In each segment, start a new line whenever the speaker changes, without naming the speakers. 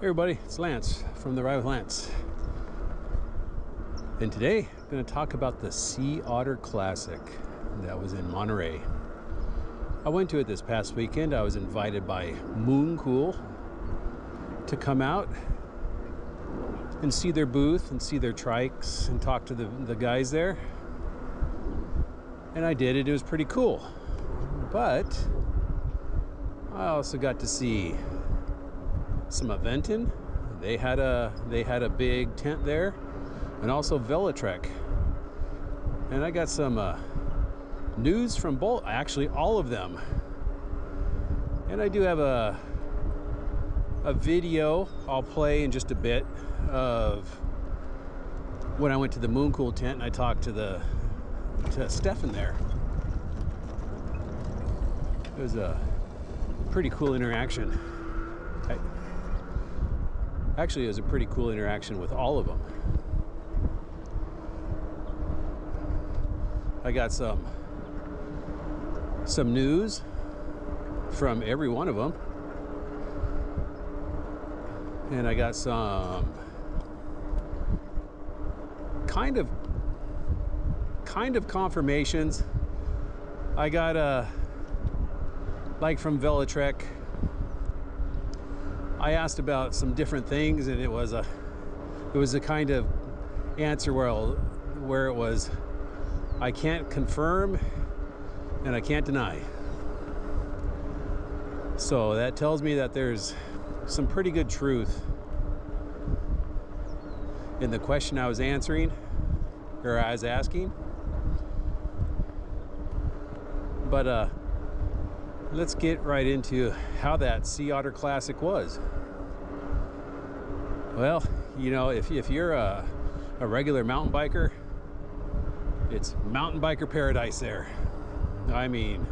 Hey everybody, it's Lance from The Ride with Lance. And today I'm going to talk about the Sea Otter Classic that was in Monterey. I went to it this past weekend. I was invited by Mooncool to come out and see their booth and see their trikes and talk to the guys there. And I did it. It was pretty cool. But I also got to see some Aventon. They had a big tent there, and also Velotric. And I got some news from both, actually all of them. And I do have a video I'll play in just a bit of when I went to the Mooncool tent and I talked to Stefan there. It was a pretty cool interaction. Actually, it was a pretty cool interaction with all of them. I got some news from every one of them, and I got some kind of confirmations. I got like from Velotric, I asked about some different things, and it was a kind of answer where it was, I can't confirm and I can't deny. So that tells me that there's some pretty good truth in the question I was answering, or I was asking. But let's get right into how that Sea Otter Classic was. Well, you know, if you're a regular mountain biker, it's mountain biker paradise there. I mean,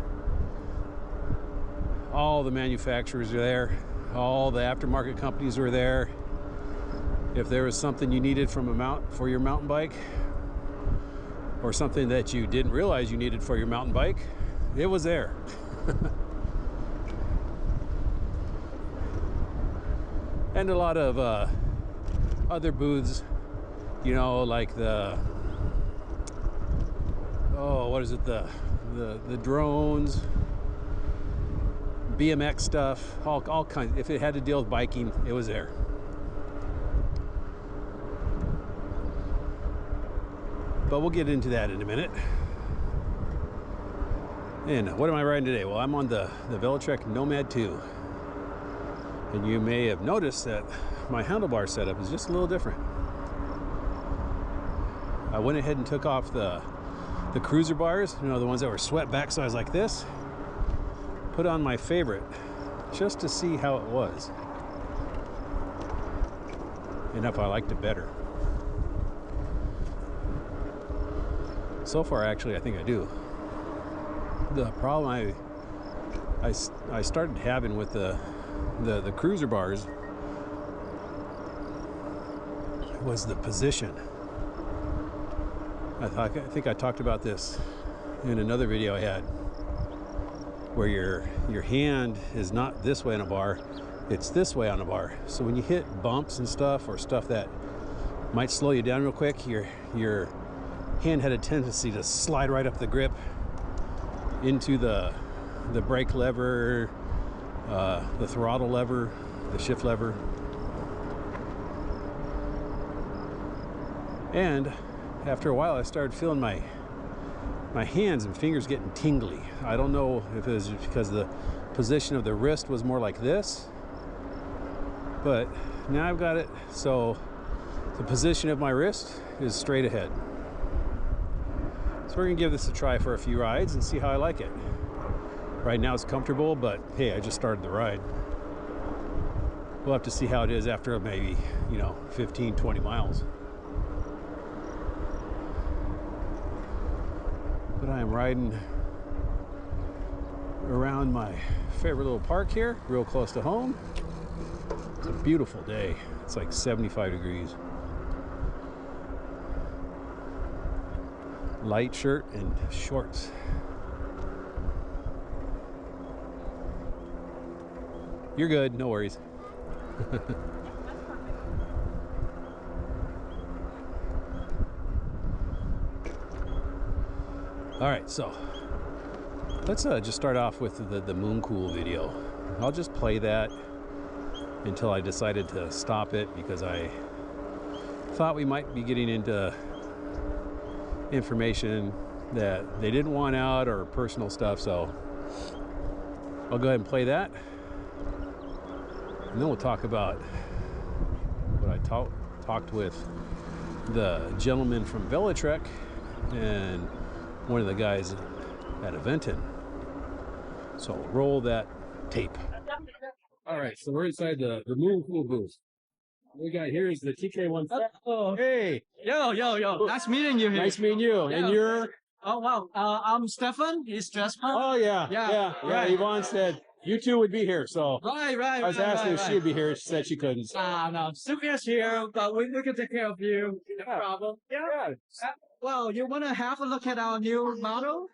all the manufacturers are there, all the aftermarket companies were there. If there was something you needed for your mountain bike, or something that you didn't realize you needed for your mountain bike, it was there. And a lot of other booths, you know, like the drones, BMX stuff, all kinds. If it had to deal with biking, it was there. But we'll get into that in a minute. And what am I riding today? Well, I'm on the Velotric Nomad 2. And you may have noticed that my handlebar setup is just a little different. I went ahead and took off the cruiser bars, you know, the ones that were swept back size like this. Put on my favorite just to see how it was and if I liked it better. So far, actually, I think I do. The problem I started having with the cruiser bars was the position. I think I talked about this in another video I had, where your hand is not this way on a bar, it's this way on a bar. So when you hit bumps and stuff, or stuff that might slow you down real quick, your hand had a tendency to slide right up the grip into the brake lever, the throttle lever, the shift lever. And after a while, I started feeling my hands and fingers getting tingly. I don't know if it was because the position of the wrist was more like this, but now I've got it so the position of my wrist is straight ahead. So we're gonna give this a try for a few rides and see how I like it. Right now it's comfortable, but hey, I just started the ride. We'll have to see how it is after maybe, you know, 15, 20 miles. But I am riding around my favorite little park here, real close to home. It's a beautiful day. It's like 75 degrees. Light shirt and shorts. You're good, no worries. All right, so let's just start off with the Mooncool video. I'll just play that until I decided to stop it because I thought we might be getting into information that they didn't want out or personal stuff. So I'll go ahead and play that, and then we'll talk about what I talked with the gentleman from Velotric and one of the guys at Aventon. So roll that tape. All right, so we're inside the Mooncool booth. What we got here is the TK1.
Oh,
Hey,
yo. Nice meeting you here.
nice meeting you.
Yeah.
And you're?
Oh, wow. I'm Stefan. He's Jasper.
Oh, yeah.
Right.
Yvonne said you two would be here, so
Right.
I was asking if she'd be here. She said she couldn't.
No. Sylvia's here, but we can take care of you. No problem.
Yeah.
Well, you want to have a look at our new model?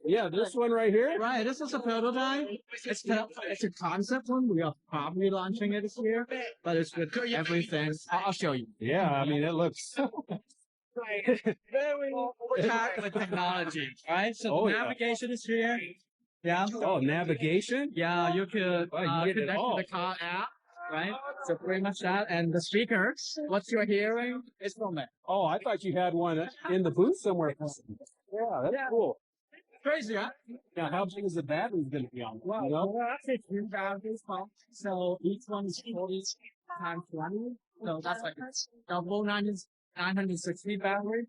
Yeah, this one right here?
Right. This is a prototype. It's a concept one. We are probably launching it this year, but it's with everything. I'll show you.
Yeah, I mean, it looks...
Very packed with technology, right? So the navigation is here. Yeah.
Oh, navigation?
Yeah, you could
you get it
connect
all.
to the car app, right? So pretty much that. And the speakers, what you're hearing is from it.
Oh, I thought you had one in the booth somewhere. Yeah, that's cool.
Crazy, huh?
Now, how big is the battery going to be on?
Well,
You know?
actually 2 batteries, so each one is 40 times 20. So that's like a double 960 battery.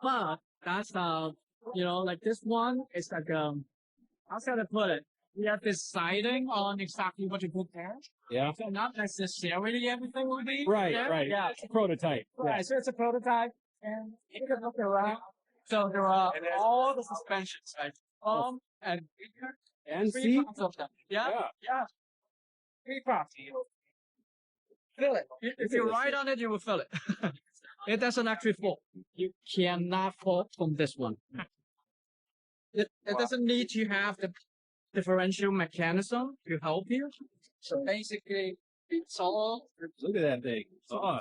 But that's like this one is like how should I put it? We have this siding on exactly what you put there.
Yeah.
So not necessarily everything will be
Right.
Yeah.
It's a prototype.
Right. So it's a prototype, and you can look around. So there are all the suspensions, right? And
And
three
see?
parts of them. Yeah. 3 parts. Feel it. If you ride on it, you will feel it. It doesn't actually fall. You cannot fall from this one. It doesn't need to have the differential mechanism to help you. So basically, it's all.
Look at that thing. Oh,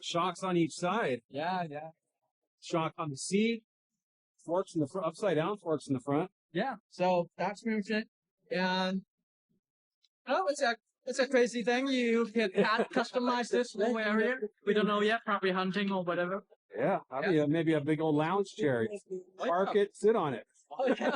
shocks on each side.
Yeah.
Shock on the seat. Forks in the front, upside down forks in the front.
Yeah. So that's pretty much it. And it's a crazy thing. You can customize this whole area. We don't know yet. Probably hunting or whatever.
Yeah. I mean, maybe a big old lounge chair. Park it, sit on it.
Oh yeah.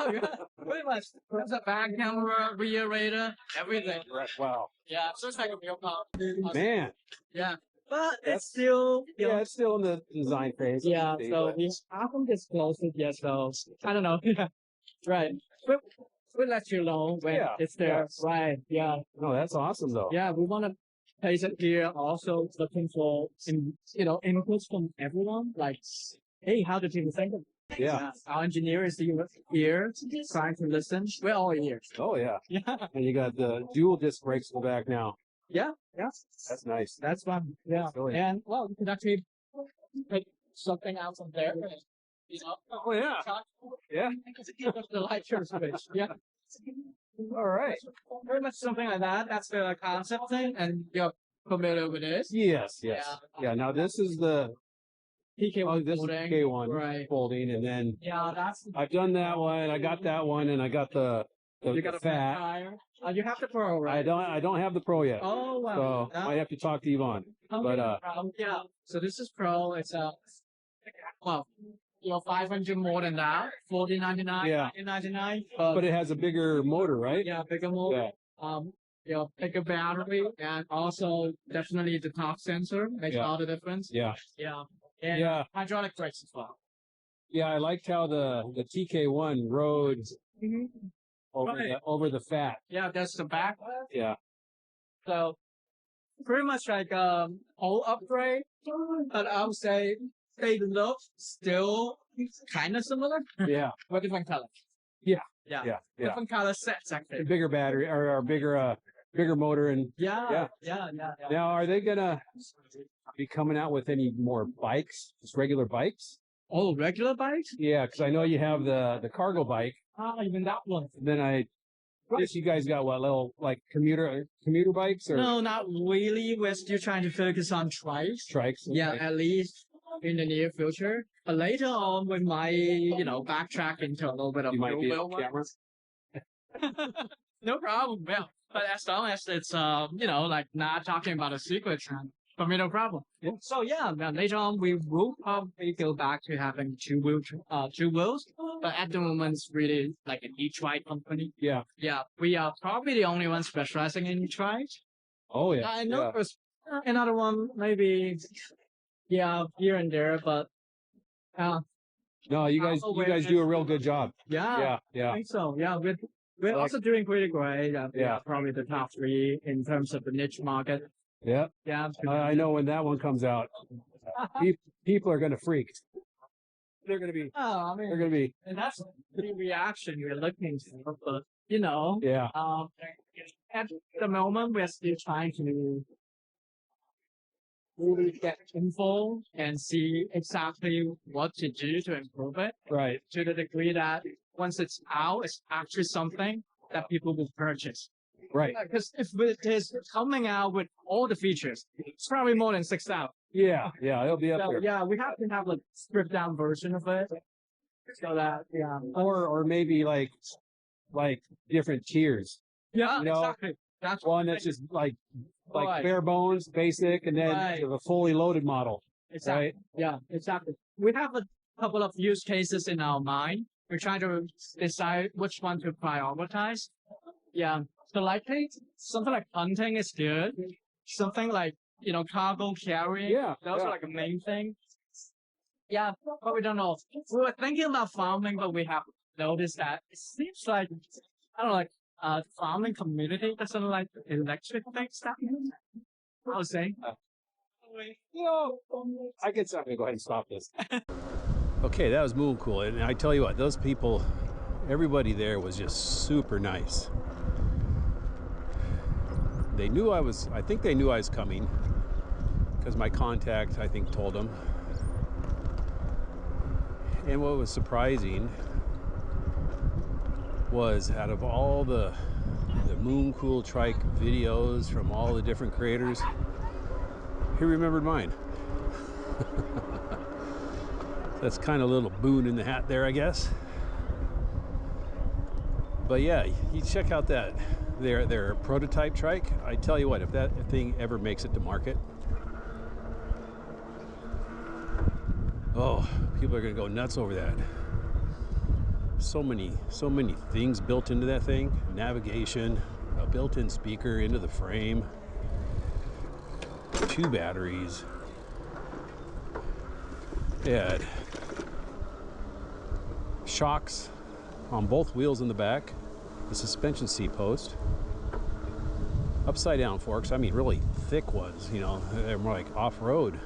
Pretty much. There's a back camera, rear radar, everything.
Wow.
Yeah. So it's like a real car.
Man.
Yeah. But it's still,
it's still in the design phase.
Yeah, so we haven't disclosed it yet, so I don't know. Yeah, right. We'll let you know when it's there.
Yes.
Right, yeah.
No, that's awesome, though.
Yeah, we want to place it here, also looking for, inputs from everyone, like, hey, how did you think of it?
Yeah.
Our engineer is here, trying to listen. We're all ears.
Oh, yeah.
Yeah.
And you got the dual disc brakes in the back now.
Yeah.
That's nice.
That's fun. Yeah.
Really.
And, well, you can actually take something out from there.
Oh, yeah. Yeah.
The light turn switch. Yeah.
All right.
Very much something like that. That's the concept thing, and you're familiar with this.
Yes. Yeah. Now this is the
TK1
this
folding.
is K1
Right.
folding, and then
that's.
I've done that one. I got that one, and I got the
You got a fat tire. You have the Pro, right?
I don't have the Pro yet.
Oh wow.
So I have to talk to Yvonne.
Okay. But So this is Pro. It's a 500 more than that. 4099.
Yeah.
1999.
But it has a bigger motor, right?
Yeah, bigger motor. Bigger battery, and also definitely the top sensor makes all the difference.
Yeah.
And hydraulic brakes as well.
Yeah, I liked how the TK1 rode over the fat.
Yeah, that's the back.
Yeah.
So pretty much like whole upgrade, but I would say they look still kind of similar.
Yeah.
But different color.
Yeah.
Different color sets actually.
A bigger battery or bigger motor and
Yeah.
Now, are they gonna be coming out with any more bikes? Just regular bikes?
Oh, regular bikes?
Yeah, because I know you have the cargo bike.
Even that one.
And then I guess you guys got what, little like commuter bikes or
No, not really. We're still trying to focus on trikes.
trikes?
Yeah,
Okay.
at least in the near future. But later on, we might, backtrack into a little bit of
You might be
real
on
world.
camera.
No problem. Yeah. But as long as it's, like not talking about a secret, for me, no problem.
Yeah.
So yeah, then later on, we will probably go back to having two wheels. But at the moment, it's really like an E-Trike company.
Yeah.
Yeah. We are probably the only ones specializing in E-Trike.
Oh yeah.
I know
Yeah.
there's another one, maybe, yeah, here and there, but
No, you guys do a real good job.
yeah,
Yeah.
I think so. Yeah, we're
Like-
also doing pretty great.
Yeah.
Yeah, probably the top 3 in terms of the niche market.
Yeah.
Yeah,
I know when that one comes out, people are going to freak. They're going to be.
Oh, I mean,
They're going to be.
and that's the reaction you're looking for. But
Yeah.
at the moment, we're still trying to really get info and see exactly what to do to improve it.
Right.
To the degree that once it's out, it's actually something that people will purchase.
Right.
Because if it is coming out with all the features, it's probably more than 6,000.
Yeah. It'll be up
So
there.
yeah, we have to have a stripped down version of it, so that
Or maybe like different tiers.
yeah,
you know,
exactly. That's
One that's just like
Right.
bare bones, basic, and then
Right.
you have a fully loaded model.
exactly.
Right.
Yeah, exactly. We have a couple of use cases in our mind. We're trying to decide which one to prioritize. Yeah. So likely something like hunting is good. Something like, cargo carrying.
Yeah,
Those
yeah.
are like a main thing. Yeah, but we don't know. We were thinking about farming, but we have noticed that it seems like, I don't know, like, farming community doesn't like electric things that I was saying.
I get something. Go ahead and stop this. Okay, that was Mooncool, and I tell you what, those people, everybody there was just super nice. I think they knew I was coming, because my contact, I think, told them. And what was surprising was, out of all the Mooncool trike videos from all the different creators, he remembered mine. That's kind of a little boon in the hat there, I guess. But yeah, you check out their prototype trike. I tell you what, if that thing ever makes it to market, oh, people are gonna go nuts over that. So many things built into that thing. Navigation, a built-in speaker into the frame, 2 batteries. Yeah, shocks on both wheels in the back, the suspension seat post, upside down forks. I mean, really thick ones, they're more like off-road.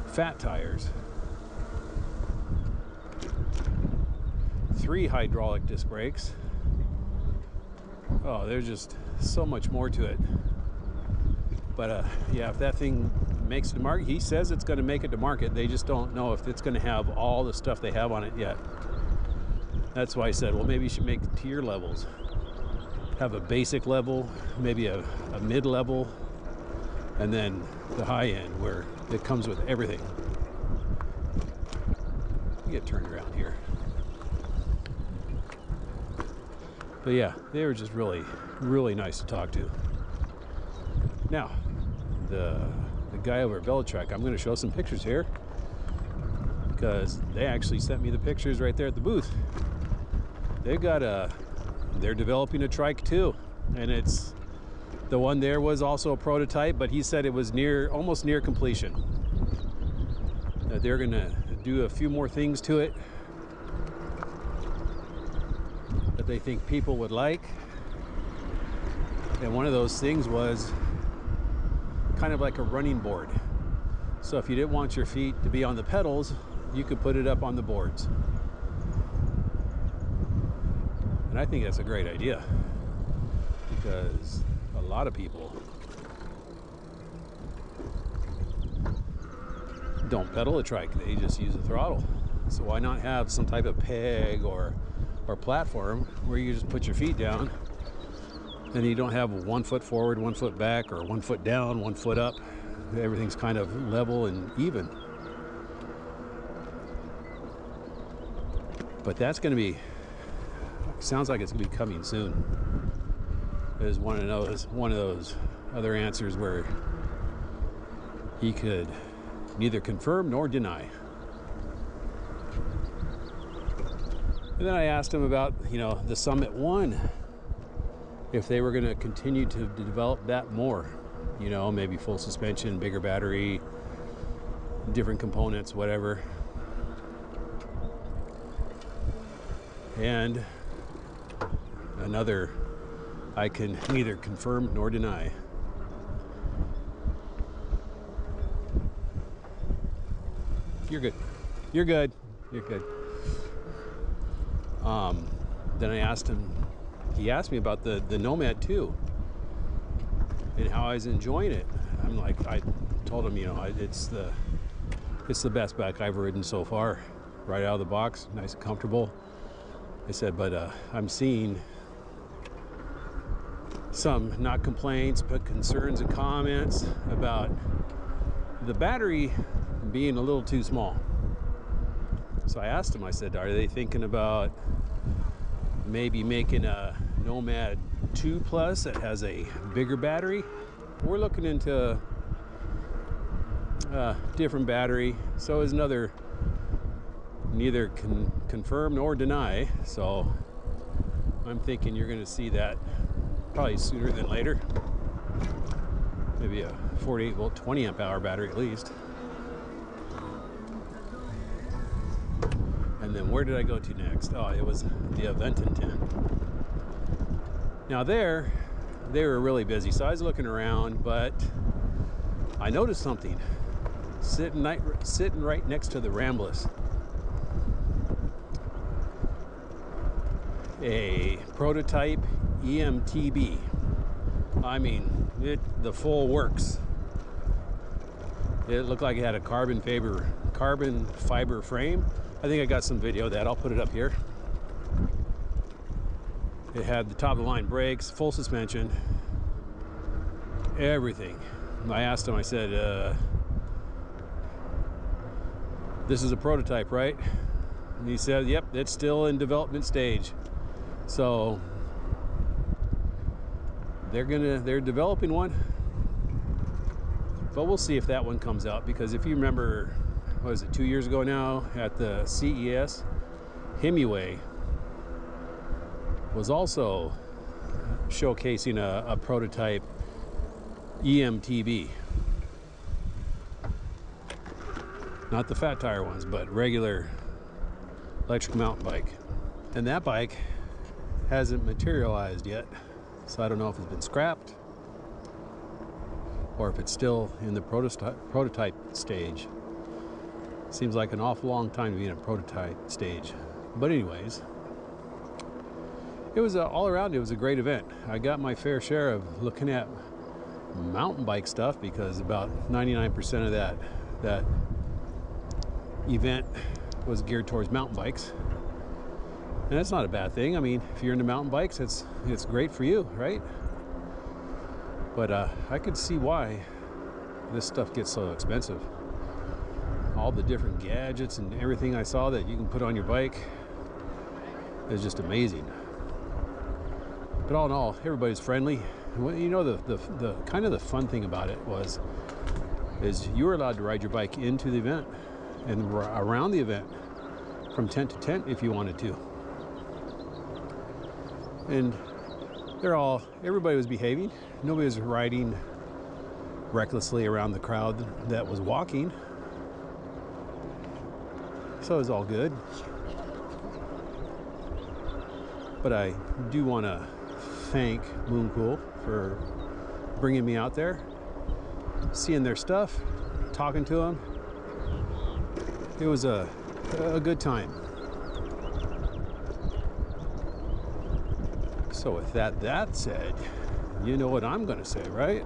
Fat tires. 3 hydraulic disc brakes. Oh, there's just so much more to it. But yeah, if that thing makes it to market, he says it's going to make it to market. They just don't know if it's going to have all the stuff they have on it yet. That's why I said, well, maybe you should make tier levels. Have a basic level, maybe a mid-level, and then the high end where it comes with everything. Get turned around here. But yeah, they were just really nice to talk to. Now, the guy over at Velotric, I'm going to show some pictures here, because they actually sent me the pictures right there at the booth. They've got they're developing a trike too, and it's the one there was also a prototype, but he said it was almost near completion. That they're going to do a few more things to it that they think people would like. And one of those things was kind of like a running board. So if you didn't want your feet to be on the pedals, you could put it up on the boards. And I think that's a great idea, because a lot of people don't pedal a trike, they just use a throttle. So why not have some type of peg or platform where you just put your feet down, and you don't have 1 foot forward, 1 foot back, or 1 foot down, 1 foot up. Everything's kind of level and even. But that's going to be, sounds like it's going to be coming soon. There's one of those other answers where he could neither confirm nor deny. And then I asked him about, you know, the Summit 1, if they were going to continue to develop that more, you know, maybe full suspension, bigger battery, different components, whatever. And another, I can neither confirm nor deny. You're good. You're good. You're good. Then I asked him, he asked me about the Nomad 2 and how I was enjoying it. I'm like, I told him, you know, it's the best bike I've ridden so far, right out of the box, nice and comfortable. I said, but I'm seeing some, not complaints, but concerns and comments about the battery being a little too small. So I asked him, I said, are they thinking about maybe making a Nomad 2 Plus that has a bigger battery? We're looking into a different battery. So is another, neither can confirm nor deny. So I'm thinking you're going to see that probably sooner than later. Maybe a 48 volt 20 amp hour battery at least. And then where did I go to next? Oh, it was the Aventon 10. Now they were really busy, so I was looking around, but I noticed something sitting right next to the Rambless. A prototype EMTB. I mean, the full works. It looked like it had a carbon fiber frame. I think I got some video of that. I'll put it up here. It had the top of the line brakes, full suspension, everything. I asked him, I said, this is a prototype, right? And he said, yep, it's still in development stage. So they're developing one, but we'll see if that one comes out, because if you remember, what was it, 2 years ago now at the CES, Hemingway was also showcasing a prototype EMTB. Not the fat tire ones, but regular electric mountain bike. And that bike hasn't materialized yet. So I don't know if it's been scrapped or if it's still in the prototype stage. Seems like an awful long time to be in a prototype stage. But anyways, it was all around, it was a great event. I got my fair share of looking at mountain bike stuff, because about 99% of that event was geared towards mountain bikes. And that's not a bad thing. I mean, if you're into mountain bikes, it's great for you, right? But I could see why this stuff gets so expensive. All the different gadgets and everything I saw that you can put on your bike is just amazing. But all in all, everybody's friendly. You know, the kind of the fun thing about it is you were allowed to ride your bike into the event and around the event from tent to tent if you wanted to. And everybody was behaving. Nobody was riding recklessly around the crowd that was walking. So it was all good. But I do want to thank Mooncool for bringing me out there, seeing their stuff, talking to them. It was a good time. So with that said, you know what I'm going to say, right?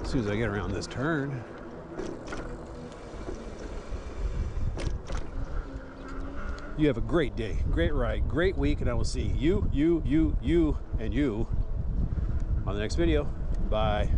As soon as I get around this turn. You have a great day, great ride, great week, and I will see you, and you on the next video. Bye.